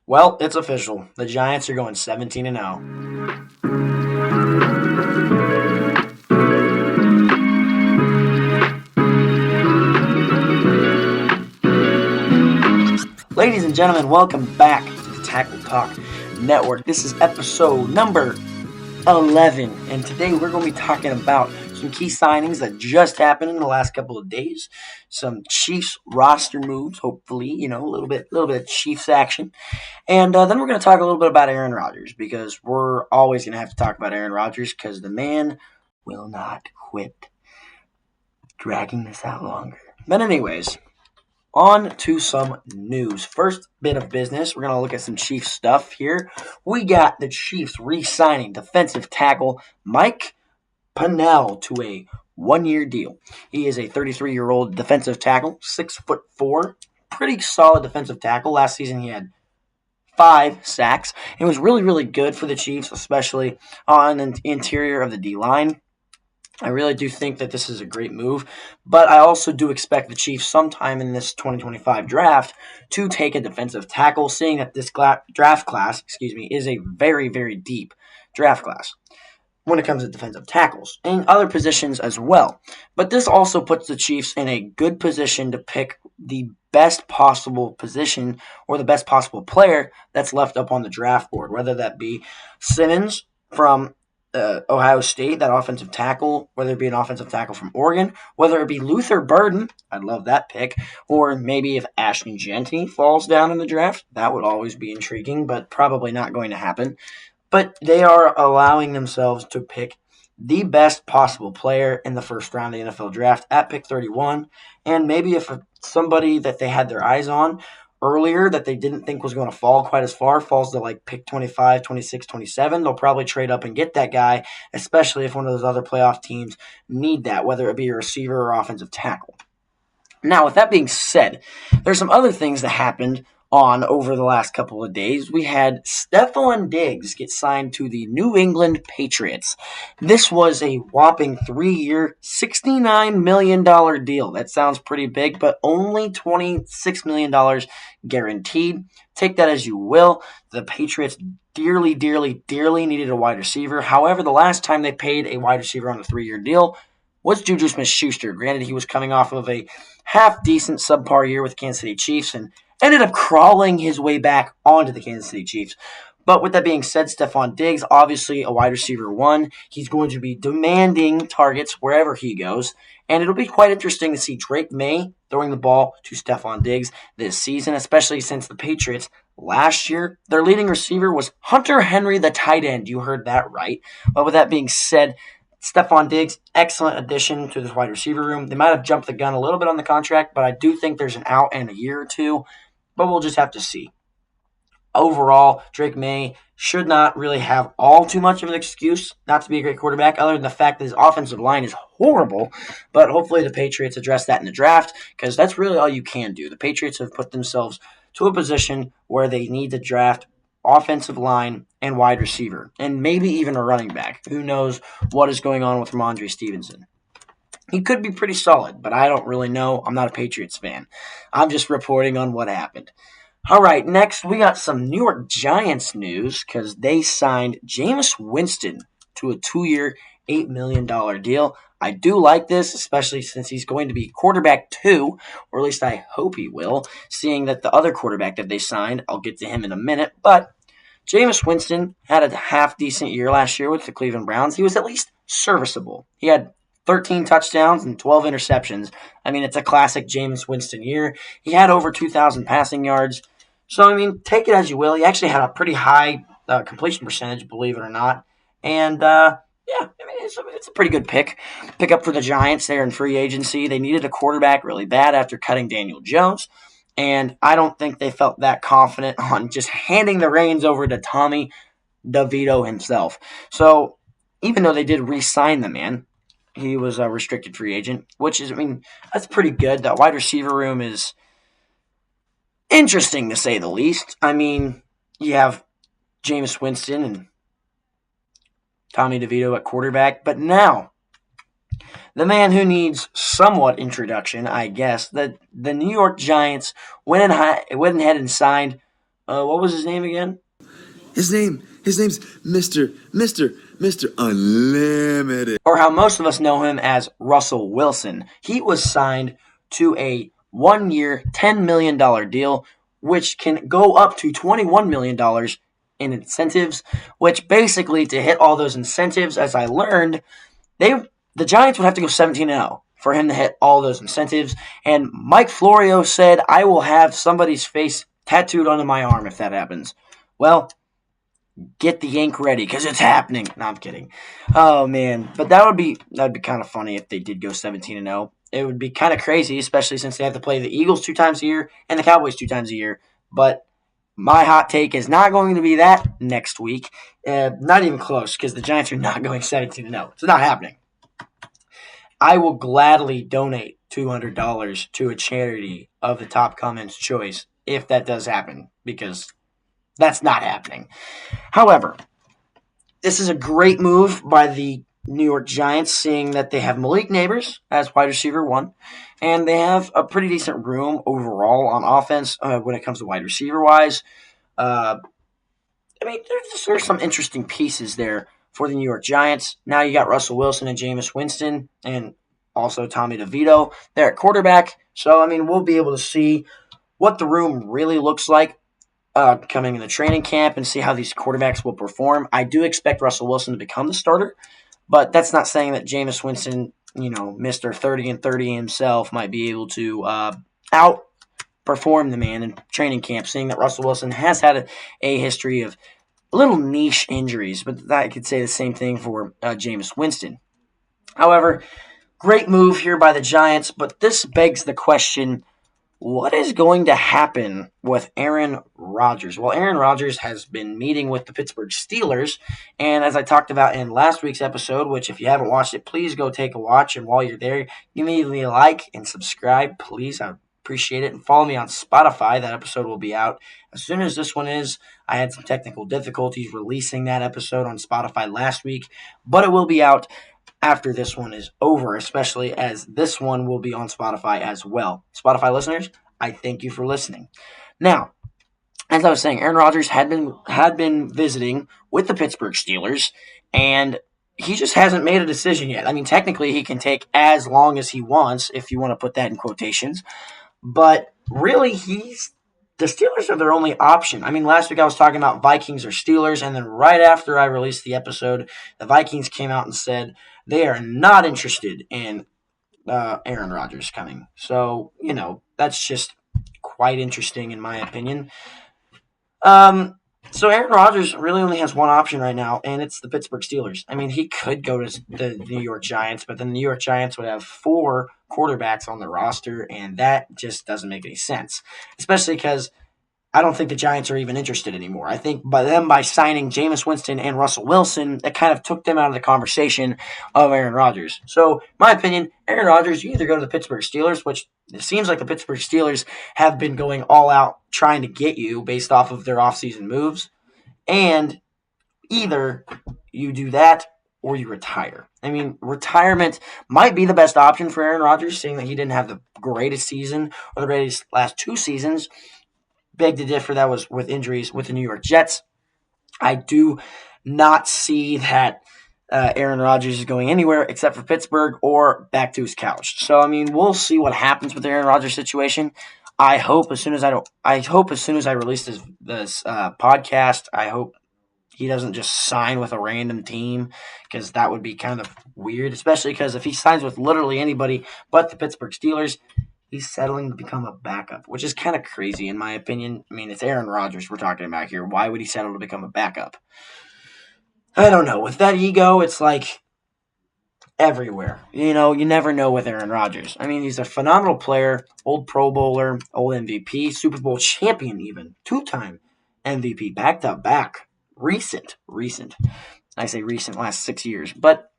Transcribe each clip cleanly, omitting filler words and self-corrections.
Well, it's official. The Giants are going 17-0. Ladies and gentlemen, welcome back to the Takle Talk Network. This is episode number 11, and today we're going to be talking about some key signings that just happened in the last couple of days, some Chiefs roster moves, hopefully, a little bit of Chiefs action, and then we're going to talk a little bit about Aaron Rodgers, because we're always going to have to talk about Aaron Rodgers, because the man will not quit dragging this out longer. But anyways, on to some news. First bit of business, we're going to look at some Chiefs stuff here. We got the Chiefs re-signing defensive tackle Mike Pennel to a one-year deal. He is a 33-year-old defensive tackle, 6'4", pretty solid defensive tackle. Last season he had 5 sacks. It was really, really good for the Chiefs, especially on the interior of the D-line. I really do think that this is a great move, but I also do expect the Chiefs sometime in this 2025 draft to take a defensive tackle, seeing that this draft class, is a very, very deep draft class when it comes to defensive tackles and other positions as well. But this also puts the Chiefs in a good position to pick the best possible position or the best possible player that's left up on the draft board, whether that be Simmons from Ohio State, that offensive tackle, whether it be an offensive tackle from Oregon, whether it be Luther Burden, I'd love that pick, or maybe if Ashton Jeanty falls down in the draft, that would always be intriguing, but probably not going to happen. But they are allowing themselves to pick the best possible player in the first round of the NFL draft at pick 31, and maybe if somebody that they had their eyes on earlier that they didn't think was going to fall quite as far falls to like pick 25, 26, 27, they'll probably trade up and get that guy, especially if one of those other playoff teams need that, whether it be a receiver or offensive tackle. Now, with that being said, there's some other things that happened on over the last couple of days. We had Stephon Diggs get signed to the New England Patriots. This was a whopping 3-year, $69 million deal. That sounds pretty big, but only $26 million guaranteed. Take that as you will. The Patriots dearly, dearly, dearly needed a wide receiver. However, the last time they paid a wide receiver on a 3-year deal was Juju Smith-Schuster. Granted, he was coming off of a half-decent subpar year with the Kansas City Chiefs and ended up crawling his way back onto the Kansas City Chiefs. But with that being said, Stephon Diggs, obviously a wide receiver 1. He's going to be demanding targets wherever he goes. And it'll be quite interesting to see Drake May throwing the ball to Stephon Diggs this season, especially since the Patriots last year, their leading receiver was Hunter Henry, the tight end. You heard that right. But with that being said, Stephon Diggs, excellent addition to this wide receiver room. They might have jumped the gun a little bit on the contract, but I do think there's an out in a year or two. But we'll just have to see. Overall, Drake May should not really have all too much of an excuse not to be a great quarterback, other than the fact that his offensive line is horrible. But hopefully the Patriots address that in the draft, because that's really all you can do. The Patriots have put themselves to a position where they need to draft offensive line and wide receiver, and maybe even a running back. Who knows what is going on with Ramondre Stevenson. He could be pretty solid, but I don't really know. I'm not a Patriots fan. I'm just reporting on what happened. All right, next we got some New York Giants news because they signed Jameis Winston to a 2-year, $8 million deal. I do like this, especially since he's going to be quarterback 2, or at least I hope he will, seeing that the other quarterback that they signed, I'll get to him in a minute, but Jameis Winston had a half-decent year last year with the Cleveland Browns. He was at least serviceable. He had 13 touchdowns and 12 interceptions. I mean, it's a classic Jameis Winston year. He had over 2,000 passing yards. So, I mean, take it as you will. He actually had a pretty high completion percentage, believe it or not. And, it's a pretty good pick up for the Giants there in free agency. They needed a quarterback really bad after cutting Daniel Jones. And I don't think they felt that confident on just handing the reins over to Tommy DeVito himself. So, even though they did re-sign the man, he was a restricted free agent, which is, that's pretty good. That wide receiver room is interesting to say the least. You have Jameis Winston and Tommy DeVito at quarterback, but now the man who needs somewhat introduction, I guess, the New York Giants went ahead and signed What was his name again? His name's Mr. Unlimited. Or how most of us know him as Russell Wilson. He was signed to a 1-year, $10 million deal, which can go up to $21 million in incentives, which basically, to hit all those incentives, as I learned, the Giants would have to go 17-0 for him to hit all those incentives. And Mike Florio said, I will have somebody's face tattooed onto my arm if that happens. Well, get the ink ready because it's happening. No, I'm kidding. Oh man, but that'd be kind of funny if they did go 17-0. It would be kind of crazy, especially since they have to play the Eagles 2 times a year and the Cowboys 2 times a year. But my hot take is not going to be that next week. Not even close because the Giants are not going 17-0. It's not happening. I will gladly donate $200 to a charity of the top comments choice if that does happen because that's not happening. However, this is a great move by the New York Giants, seeing that they have Malik Neighbors as wide receiver 1, and they have a pretty decent room overall on offense when it comes to wide receiver wise. Uh, I mean, there's some interesting pieces there for the New York Giants. Now you got Russell Wilson and Jameis Winston, and also Tommy DeVito there at quarterback. So I mean, we'll be able to see what the room really looks like coming in the training camp and see how these quarterbacks will perform. I do expect Russell Wilson to become the starter, but that's not saying that Jameis Winston, Mr. 30 and 30 himself, might be able to outperform the man in training camp, seeing that Russell Wilson has had a history of little niche injuries, but I could say the same thing for Jameis Winston. However, great move here by the Giants, but this begs the question, what is going to happen with Aaron Rodgers? Well, Aaron Rodgers has been meeting with the Pittsburgh Steelers, and as I talked about in last week's episode, which if you haven't watched it, please go take a watch, and while you're there, give me a like and subscribe, please. I appreciate it, and follow me on Spotify. That episode will be out as soon as this one is. I had some technical difficulties releasing that episode on Spotify last week, but it will be out after this one is over, especially as this one will be on Spotify as well. Spotify listeners, I thank you for listening. Now, as I was saying, Aaron Rodgers had been visiting with the Pittsburgh Steelers, and he just hasn't made a decision yet. I mean, technically, he can take as long as he wants, if you want to put that in quotations, but really, the Steelers are their only option. I mean, last week I was talking about Vikings or Steelers, and then right after I released the episode, the Vikings came out and said they are not interested in Aaron Rodgers coming. So, that's just quite interesting in my opinion. So Aaron Rodgers really only has one option right now, and it's the Pittsburgh Steelers. I mean, he could go to the New York Giants, but then the New York Giants would have 4 quarterbacks on the roster, and that just doesn't make any sense, especially because I don't think the Giants are even interested anymore. I think by signing Jameis Winston and Russell Wilson, it kind of took them out of the conversation of Aaron Rodgers. So, my opinion, Aaron Rodgers, you either go to the Pittsburgh Steelers, which it seems like the Pittsburgh Steelers have been going all out trying to get you based off of their offseason moves, and either you do that or you retire. I mean, retirement might be the best option for Aaron Rodgers, seeing that he didn't have the greatest season or the greatest last 2 seasons. Beg to differ, that was with injuries with the New York Jets. I do not see that Aaron Rodgers is going anywhere except for Pittsburgh or back to his couch. So I mean, we'll see what happens with the Aaron Rodgers situation. I hope as soon as I release this podcast, I hope he doesn't just sign with a random team, because that would be kind of weird, especially because if he signs with literally anybody but the Pittsburgh Steelers, he's settling to become a backup, which is kind of crazy in my opinion. I mean, it's Aaron Rodgers we're talking about here. Why would he settle to become a backup? I don't know. With that ego, it's like everywhere. You never know with Aaron Rodgers. I mean, he's a phenomenal player, old Pro Bowler, old MVP, Super Bowl champion even, 2-time MVP, back-to-back, recent. I say recent, last 6 years. But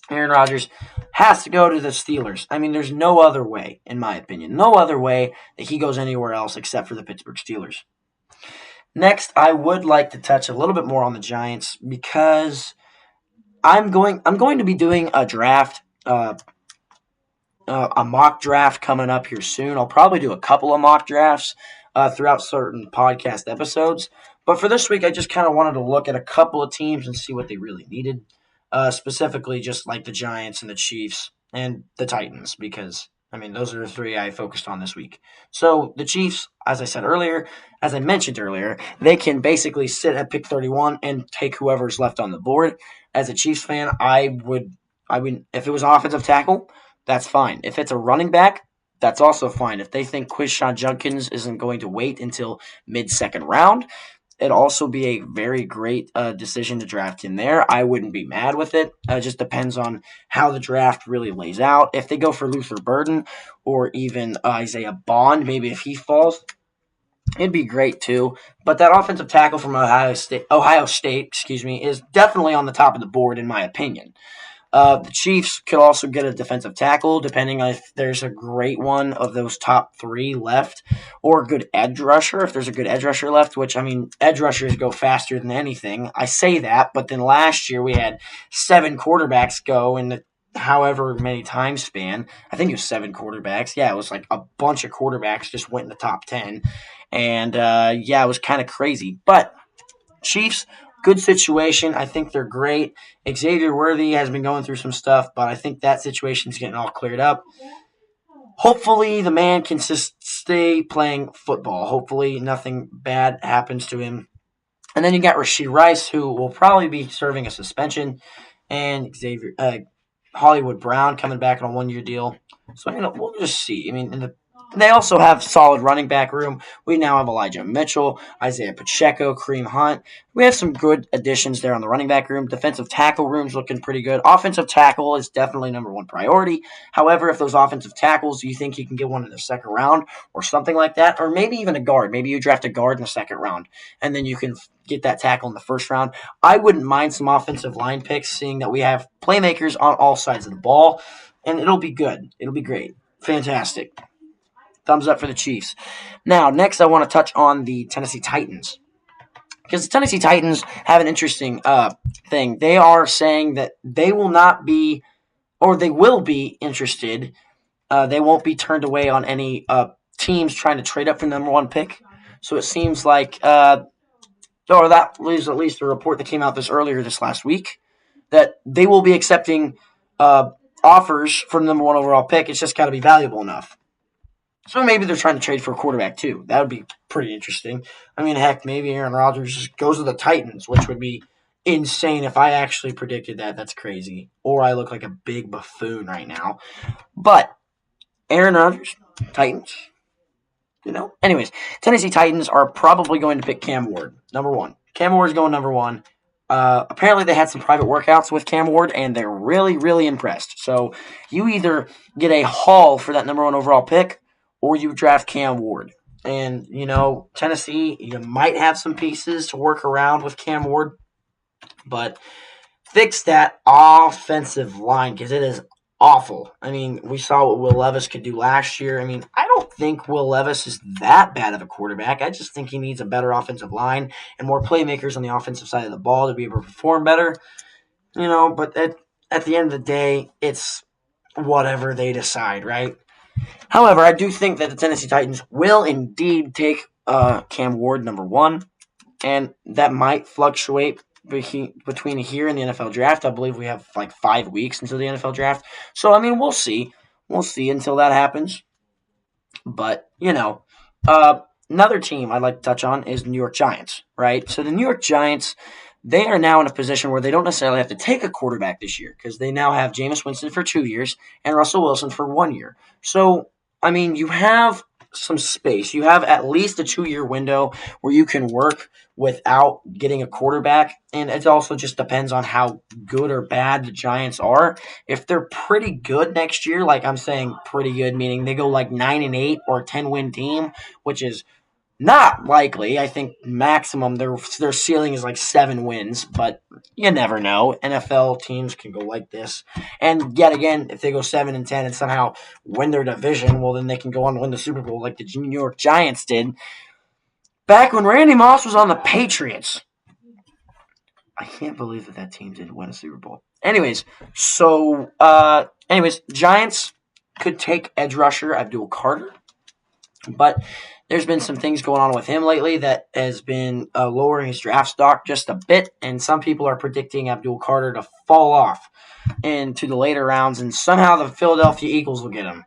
Aaron Rodgers has to go to the Steelers. I mean, there's no other way, in my opinion. No other way that he goes anywhere else except for the Pittsburgh Steelers. Next, I would like to touch a little bit more on the Giants because I'm going to be doing a draft, a mock draft coming up here soon. I'll probably do a couple of mock drafts throughout certain podcast episodes. But for this week, I just kind of wanted to look at a couple of teams and see what they really needed, specifically just like the Giants and the Chiefs and the Titans, because I mean those are the three I focused on this week. So the Chiefs, as I mentioned earlier, they can basically sit at pick 31 and take whoever's left on the board. As a Chiefs fan, I would, if it was an offensive tackle, that's fine. If it's a running back, that's also fine. If they think Quishon Judkins isn't going to wait until mid-second round, it'd also be a very great decision to draft him there. I wouldn't be mad with it. It just depends on how the draft really lays out. If they go for Luther Burden or even Isaiah Bond, maybe if he falls, it'd be great too. But that offensive tackle from Ohio State, is definitely on the top of the board in my opinion. The Chiefs could also get a defensive tackle, depending on if there's a great one of those top three left, or a good edge rusher, if there's a good edge rusher left, which, I mean, edge rushers go faster than anything. I say that, but then last year we had 7 quarterbacks go in the however many time span. I think it was 7 quarterbacks. Yeah, it was like a bunch of quarterbacks just went in the top 10. And, yeah, it was kind of crazy. But Chiefs, good situation. I think they're great. Xavier Worthy has been going through some stuff, but I think that situation's getting all cleared up. Hopefully, the man can just stay playing football. Hopefully, nothing bad happens to him. And then you got Rashee Rice, who will probably be serving a suspension, and Hollywood Brown coming back on a 1-year deal. So we'll just see. I mean, they also have solid running back room. We now have Elijah Mitchell, Isaiah Pacheco, Kareem Hunt. We have some good additions there on the running back room. Defensive tackle room's looking pretty good. Offensive tackle is definitely number one priority. However, if those offensive tackles, you think you can get one in the second round or something like that, or maybe even a guard. Maybe you draft a guard in the second round, and then you can get that tackle in the first round. I wouldn't mind some offensive line picks, seeing that we have playmakers on all sides of the ball, and it'll be good. It'll be great. Fantastic. Thumbs up for the Chiefs. Now, next I want to touch on the Tennessee Titans, because the Tennessee Titans have an interesting thing. They are saying that they will not be, or they will be interested. They won't be turned away on any teams trying to trade up for the number one pick. So it seems like, or that was at least a report that came out earlier this last week, that they will be accepting offers from the number one overall pick. It's just got to be valuable enough. So maybe they're trying to trade for a quarterback too. That would be pretty interesting. I mean, heck, maybe Aaron Rodgers just goes to the Titans, which would be insane if I actually predicted that. That's crazy. Or I look like a big buffoon right now. But Aaron Rodgers, Titans, Anyways, Tennessee Titans are probably going to pick Cam Ward, number one. Cam Ward is going number one. Apparently, they had some private workouts with Cam Ward, and they're really, really impressed. So you either get a haul for that number one overall pick, or you draft Cam Ward. And, Tennessee, you might have some pieces to work around with Cam Ward, but fix that offensive line, because it is awful. I mean, we saw what Will Levis could do last year. I mean, I don't think Will Levis is that bad of a quarterback. I just think he needs a better offensive line and more playmakers on the offensive side of the ball to be able to perform better. But at the end of the day, it's whatever they decide, right? However, I do think that the Tennessee Titans will indeed take Cam Ward number one, and that might fluctuate between here and the NFL draft. I believe we have like 5 weeks until the NFL draft. So, I mean, we'll see. We'll see until that happens. But, another team I'd like to touch on is the New York Giants, right? So the New York Giants, they are now in a position where they don't necessarily have to take a quarterback this year, because they now have Jameis Winston for 2 years and Russell Wilson for 1 year. So, I mean, you have some space. You have at least a 2-year window where you can work without getting a quarterback, and it also just depends on how good or bad the Giants are. If they're pretty good next year, like I'm saying pretty good, meaning they go like 9-8 or a 10-win team, which is not likely. I think maximum their ceiling is like 7 wins, but you never know. NFL teams can go like this. And yet again, if they go 7-10 and somehow win their division, well, then they can go on to win the Super Bowl like the New York Giants did back when Randy Moss was on the Patriots. I can't believe that team didn't win a Super Bowl. Anyways, Giants could take edge rusher Abdul Carter. But there's been some things going on with him lately that has been lowering his draft stock just a bit, and some people are predicting Abdul Carter to fall off into the later rounds, and somehow the Philadelphia Eagles will get him.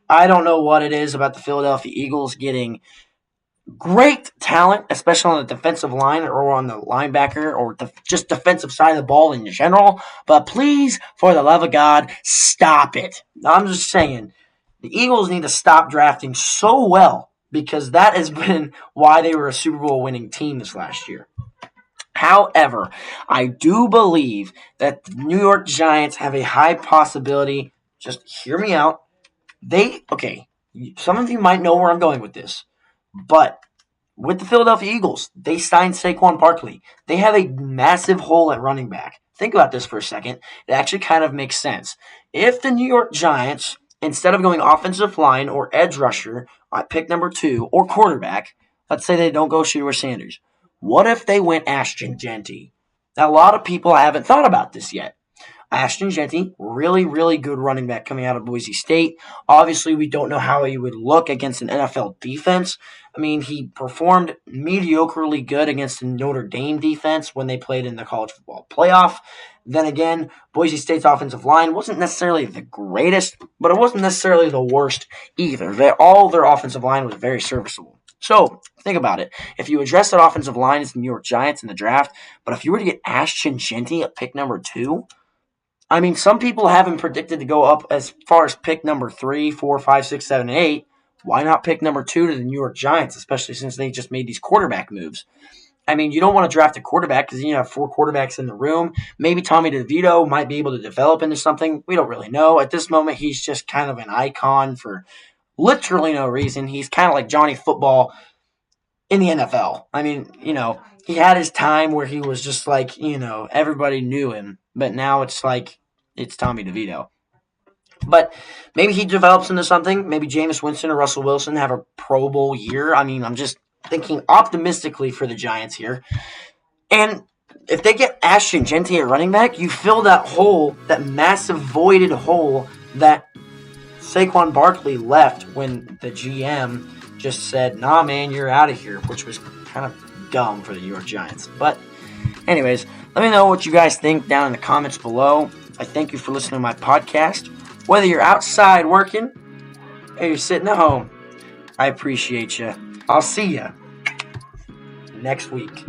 I don't know what it is about the Philadelphia Eagles getting great talent, especially on the defensive line or on the linebacker or just defensive side of the ball in general. But please, for the love of God, stop it. I'm just saying, the Eagles need to stop drafting so well because that has been why they were a Super Bowl winning team this last year. However, I do believe that the New York Giants have a high possibility. Just hear me out. Some of you might know where I'm going with this, but with the Philadelphia Eagles, they signed Saquon Barkley. They have a massive hole at running back. Think about this for a second. It actually kind of makes sense. If the New York Giants, instead of going offensive line or edge rusher at pick number 2 or quarterback, let's say they don't go Shedeur Sanders, what if they went Ashton Jeanty? Now, a lot of people haven't thought about this yet. Ashton Jeanty, really, really good running back coming out of Boise State. Obviously, we don't know how he would look against an NFL defense. I mean, he performed mediocrely good against the Notre Dame defense when they played in the college football playoff. Then again, Boise State's offensive line wasn't necessarily the greatest, but it wasn't necessarily the worst either. All their offensive line was very serviceable. So, think about it. If you address that offensive line as the New York Giants in the draft, but if you were to get Ashton Jeanty at pick number 2, I mean, some people have him predicted to go up as far as pick number 3, 4, 5, 6, 7, and 8. Why not pick number 2 to the New York Giants, especially since they just made these quarterback moves? I mean, you don't want to draft a quarterback because you have 4 quarterbacks in the room. Maybe Tommy DeVito might be able to develop into something. We don't really know. At this moment, he's just kind of an icon for literally no reason. He's kind of like Johnny Football in the NFL. I mean, he had his time where he was just like, everybody knew him. But now it's like, it's Tommy DeVito. But maybe he develops into something. Maybe Jameis Winston or Russell Wilson have a Pro Bowl year. I mean, I'm just thinking optimistically for the Giants here. And if they get Ashton Jeanty at running back, you fill that hole, that massive voided hole that Saquon Barkley left when the GM just said, nah, man, you're out of here, which was kind of dumb for the New York Giants. But anyways, let me know what you guys think down in the comments below. I thank you for listening to my podcast. Whether you're outside working or you're sitting at home, I appreciate you. I'll see you next week.